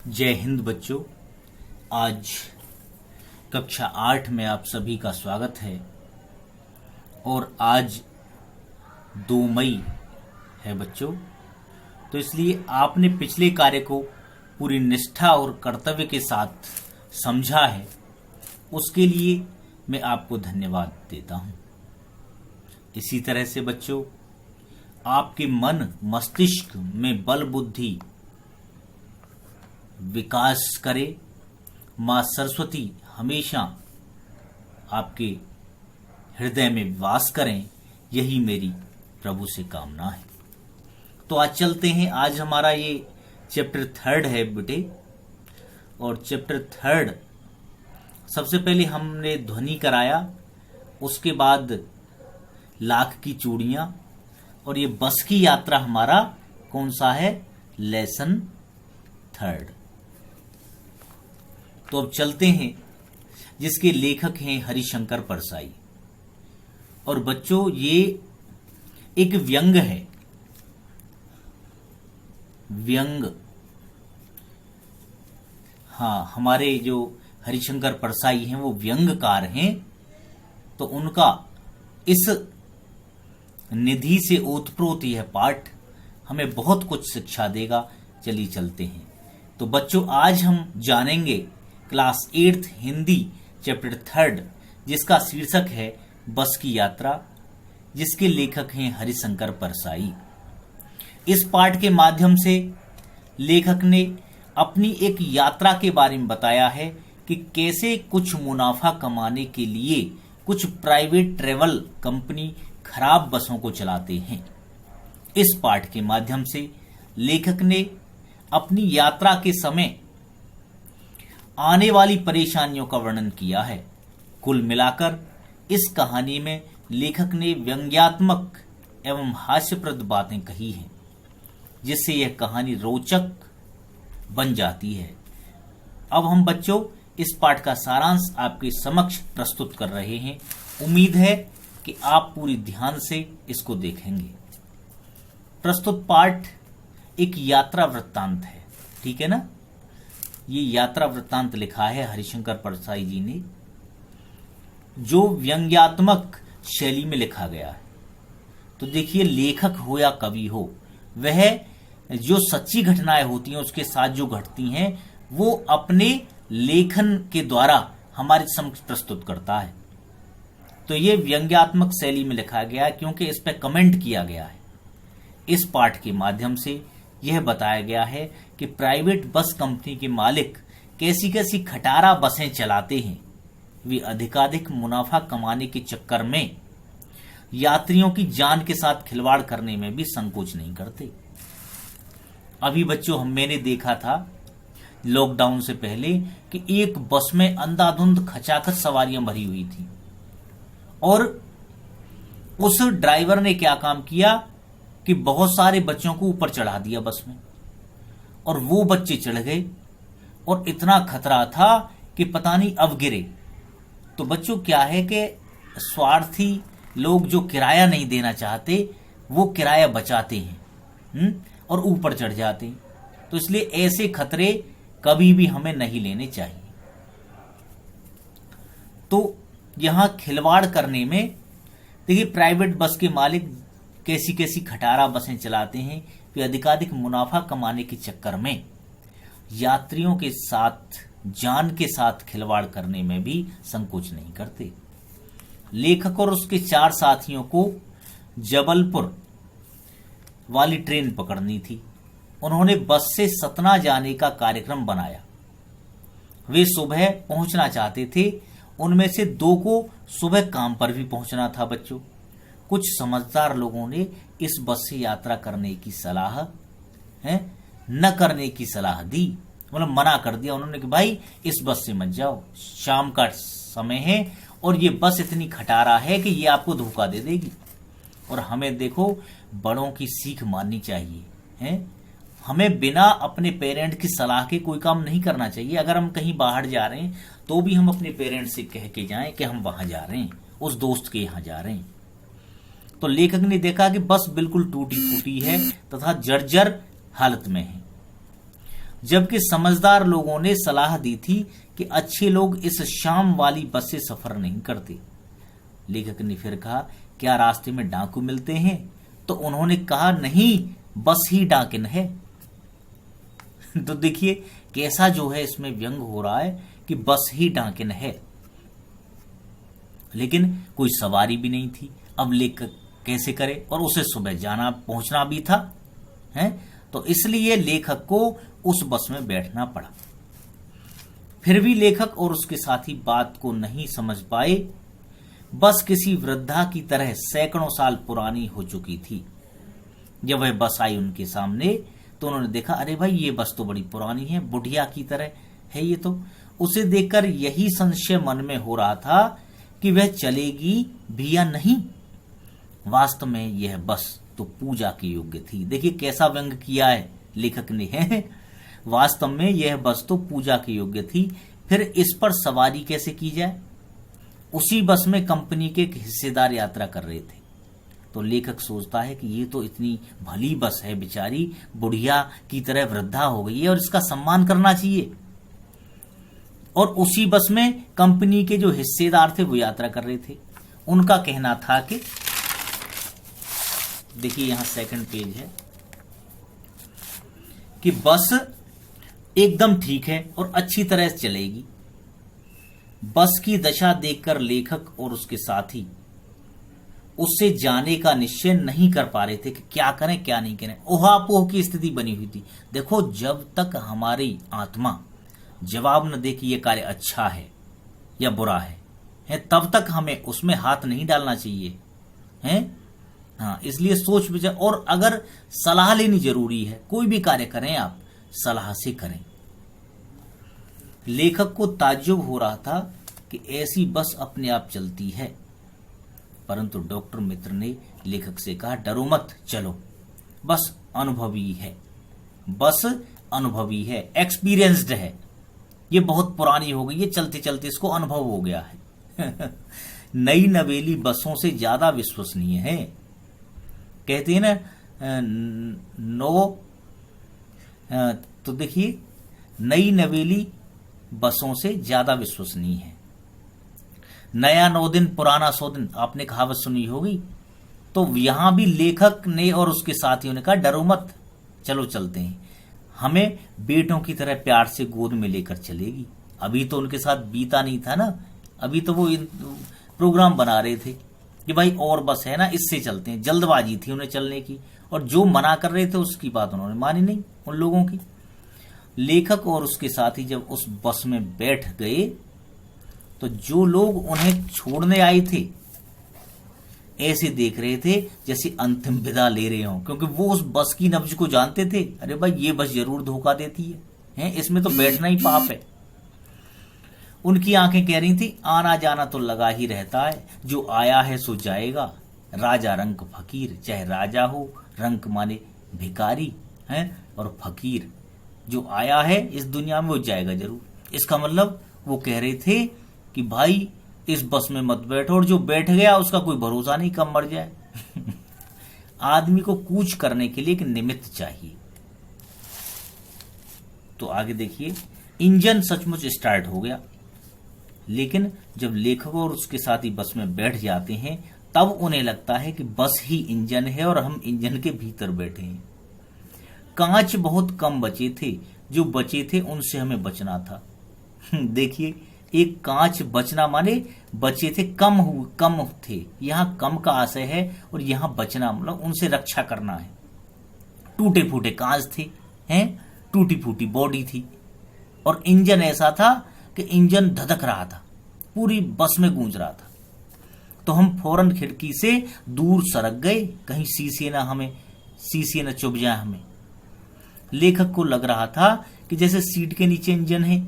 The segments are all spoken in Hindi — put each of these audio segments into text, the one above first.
जय हिंद बच्चों। आज कक्षा 8 में आप सभी का स्वागत है और आज 2 मई है बच्चों। तो इसलिए आपने पिछले कार्य को पूरी निष्ठा और कर्तव्य के साथ समझा है, उसके लिए मैं आपको धन्यवाद देता हूं। इसी तरह से बच्चों, आपके मन मस्तिष्क में बल बुद्धि विकास करे, मां सरस्वती हमेशा आपके हृदय में वास करें, यही मेरी प्रभु से कामना है। तो आज चलते हैं। आज हमारा ये चैप्टर 3 है बेटे, और चैप्टर 3 सबसे पहले हमने ध्वनि कराया, उसके बाद लाख की चूड़ियां, और ये बस की यात्रा हमारा कौन सा है, लेसन 3। तो अब चलते हैं, जिसके लेखक हैं हरिशंकर परसाई। और बच्चों, ये एक व्यंग है। व्यंग, हाँ, हमारे जो हरिशंकर परसाई हैं वो व्यंगकार हैं। तो उनका इस निधि से ओतप्रोत यह पाठ हमें बहुत कुछ शिक्षा देगा। चलिए चलते हैं। तो बच्चों, आज हम जानेंगे क्लास 8 हिंदी चैप्टर 3, जिसका शीर्षक है बस की यात्रा, जिसके लेखक हैं हरिशंकर परसाई। इस पाठ के माध्यम से लेखक ने अपनी एक यात्रा के बारे में बताया है कि कैसे कुछ मुनाफा कमाने के लिए कुछ प्राइवेट ट्रेवल कंपनी खराब बसों को चलाते हैं। इस पाठ के माध्यम से लेखक ने अपनी यात्रा के समय आने वाली परेशानियों का वर्णन किया है। कुल मिलाकर इस कहानी में लेखक ने व्यंग्यात्मक एवं हास्यप्रद बातें कही हैं, जिससे यह कहानी रोचक बन जाती है। अब हम बच्चों इस पाठ का सारांश आपके समक्ष प्रस्तुत कर रहे हैं। उम्मीद है कि आप पूरी ध्यान से इसको देखेंगे। प्रस्तुत पाठ एक यात्रा वृत्तांत है, ठीक है ना। ये यात्रा वृत्तांत लिखा है हरिशंकर परसाई जी ने, जो व्यंग्यात्मक शैली में लिखा गया है। तो देखिए, लेखक हो या कवि हो, वह जो सच्ची घटनाएं होती हैं उसके साथ जो घटती हैं वो अपने लेखन के द्वारा हमारे समक्ष प्रस्तुत करता है। तो ये व्यंग्यात्मक शैली में लिखा गया है, क्योंकि इस पर कमेंट किया गया है। इस पाठ के माध्यम से यह बताया गया है कि प्राइवेट बस कंपनी के मालिक कैसी कैसी खटारा बसें चलाते हैं। वे अधिकाधिक मुनाफा कमाने के चक्कर में यात्रियों की जान के साथ खिलवाड़ करने में भी संकोच नहीं करते। अभी बच्चों, मैंने देखा था लॉकडाउन से पहले कि एक बस में अंधाधुंध खचाखच सवारियां भरी हुई थी, और उस ड्राइवर ने क्या काम किया कि बहुत सारे बच्चों को ऊपर चढ़ा दिया बस में, और वो बच्चे चढ़ गए, और इतना खतरा था कि पता नहीं अब गिरे। तो बच्चों, क्या है कि स्वार्थी लोग जो किराया नहीं देना चाहते वो किराया बचाते हैं और ऊपर चढ़ जाते हैं। तो इसलिए ऐसे खतरे कभी भी हमें नहीं लेने चाहिए। तो यहां खिलवाड़ करने में देखिए, प्राइवेट बस के मालिक कैसी कैसी खटारा बसें चलाते हैं। वे अधिकाधिक मुनाफा कमाने के चक्कर में यात्रियों के साथ, जान के साथ खिलवाड़ करने में भी संकोच नहीं करते। लेखक और उसके 4 साथियों को जबलपुर वाली ट्रेन पकड़नी थी। उन्होंने बस से सतना जाने का कार्यक्रम बनाया। वे सुबह पहुंचना चाहते थे। उनमें से 2 को सुबह काम पर भी पहुंचना था बच्चों। कुछ समझदार लोगों ने इस बस से यात्रा करने की सलाह न करने की सलाह दी, मतलब मना कर दिया उन्होंने कि भाई इस बस से मत जाओ, शाम का समय है और ये बस इतनी खटारा है कि ये आपको धोखा दे देगी। और हमें देखो, बड़ों की सीख माननी चाहिए। हमें बिना अपने पेरेंट की सलाह के कोई काम नहीं करना चाहिए। अगर हम कहीं बाहर जा रहे हैं तो भी हम अपने पेरेंट से कह के जाएं कि हम वहां जा रहे हैं, उस दोस्त के यहां जा रहे हैं। तो लेखक ने देखा कि बस बिल्कुल टूटी फूटी है तथा जर्जर हालत में है। जबकि समझदार लोगों ने सलाह दी थी कि अच्छे लोग इस शाम वाली बस से सफर नहीं करते। लेखक ने फिर कहा, क्या रास्ते में डाकू मिलते हैं? तो उन्होंने कहा, नहीं, बस ही डाकिन है। तो देखिए कैसा जो है इसमें व्यंग हो रहा है कि बस ही डाकिन है, लेकिन कोई सवारी भी नहीं थी। अब लेखक कैसे करे, और उसे सुबह जाना पहुंचना भी था, है? तो इसलिए लेखक को उस बस में बैठना पड़ा। फिर भी लेखक और उसके साथी बात को नहीं समझ पाए। बस किसी वृद्धा की तरह सैकड़ों साल पुरानी हो चुकी थी। जब वह बस आई उनके सामने तो उन्होंने देखा, अरे भाई ये बस तो बड़ी पुरानी है, बुढ़िया की तरह है ये तो। उसे देखकर यही संशय मन में हो रहा था कि वह चलेगी भी या नहीं। वास्तव में यह बस तो पूजा के योग्य थी। देखिए कैसा व्यंग किया है लेखक ने, है? वास्तव में यह बस तो पूजा के योग्य थी, फिर इस पर सवारी कैसे की जाए? उसी बस में कंपनी के एक हिस्सेदार यात्रा कर रहे थे। तो लेखक सोचता है कि ये तो इतनी भली बस है, बेचारी बुढ़िया की तरह वृद्धा हो गई है और इसका सम्मान करना चाहिए। और उसी बस में कंपनी के जो हिस्सेदार थे वो यात्रा कर रहे थे। उनका कहना था कि, देखिए यहां सेकंड पेज है, कि बस एकदम ठीक है और अच्छी तरह चलेगी। बस की दशा देखकर लेखक और उसके साथी उससे जाने का निश्चय नहीं कर पा रहे थे कि क्या करें क्या नहीं करें। ओहापोह की स्थिति बनी हुई थी। देखो जब तक हमारी आत्मा जवाब न दे कि यह कार्य अच्छा है या बुरा है तब तक हमें उसमें हाथ नहीं डालना चाहिए, है? हाँ, इसलिए सोच विचार, और अगर सलाह लेनी जरूरी है, कोई भी कार्य करें आप सलाह से करें। लेखक को ताज्जुब हो रहा था कि ऐसी बस अपने आप चलती है, परंतु डॉक्टर मित्र ने लेखक से कहा, डरो मत, चलो, बस अनुभवी है, बस अनुभवी है, एक्सपीरियंस्ड है, ये बहुत पुरानी हो गई है, चलते चलते इसको अनुभव हो गया है। नई नवेली बसों से ज्यादा विश्वसनीय है। कहते हैं ना, तो देखिए नई नवेली बसों से ज्यादा विश्वसनीय है। नया 9 दिन, पुराना 100 दिन, आपने कहावत सुनी होगी। तो यहां भी लेखक ने और उसके साथियों ने कहा, डरो मत, चलो चलते हैं, हमें बेटों की तरह प्यार से गोद में लेकर चलेगी। अभी तो उनके साथ बीता नहीं था ना, अभी तो वो प्रोग्राम बना रहे थे कि भाई और बस है ना, इससे चलते हैं। जल्दबाजी थी उन्हें चलने की, और जो मना कर रहे थे उसकी बात उन्होंने मानी नहीं उन लोगों की। लेखक और उसके साथी जब उस बस में बैठ गए तो जो लोग उन्हें छोड़ने आए थे ऐसे देख रहे थे जैसे अंतिम विदा ले रहे हों, क्योंकि वो उस बस की नब्ज को जानते थे। अरे भाई ये बस जरूर धोखा देती है, इसमें तो बैठना ही पाप है। उनकी आंखें कह रही थी, आना जाना तो लगा ही रहता है, जो आया है सो जाएगा, राजा रंक फकीर, चाहे राजा हो, रंक माने भिखारी है, और फकीर जो आया है इस दुनिया में वो जाएगा जरूर। इसका मतलब वो कह रहे थे कि भाई इस बस में मत बैठो, और जो बैठ गया उसका कोई भरोसा नहीं, कब मर जाए। आदमी को कूच करने के लिए एक निमित्त चाहिए। तो आगे देखिए, इंजन सचमुच स्टार्ट हो गया, लेकिन जब लेखक और उसके साथी बस में बैठ जाते हैं तब उन्हें लगता है कि बस ही इंजन है और हम इंजन के भीतर बैठे हैं। कांच बहुत कम बचे थे, जो बचे थे उनसे हमें बचना था। देखिए, एक कांच बचना माने बचे थे, कम थे, यहां कम का आशय है, और यहां बचना मतलब उनसे रक्षा करना है। टूटे फूटे कांच थे, हैं, टूटी फूटी बॉडी थी, और इंजन ऐसा था कि इंजन धधक रहा था, पूरी बस में गूंज रहा था। तो हम फौरन खिड़की से दूर सरक गए, कहीं शीशे न चुभ जाए हमें। लेखक को लग रहा था कि जैसे सीट के नीचे इंजन है,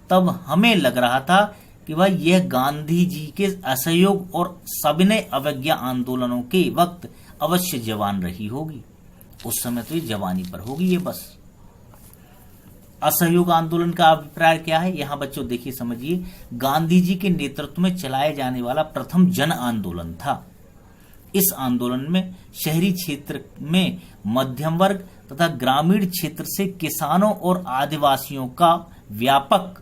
तब हमें लग रहा था कि भाई यह गांधी जी के असहयोग और सविनय अवज्ञा आंदोलनों के वक्त अवश्य जवान रही होगी। उस समय तो ये जवानी पर होगी ये बस। असहयोग आंदोलन का अभिप्राय क्या है, यहां बच्चों देखिए समझिए, गांधी जी के नेतृत्व में चलाए जाने वाला प्रथम जन आंदोलन था। इस आंदोलन में शहरी क्षेत्र में मध्यम वर्ग तथा ग्रामीण क्षेत्र से किसानों और आदिवासियों का व्यापक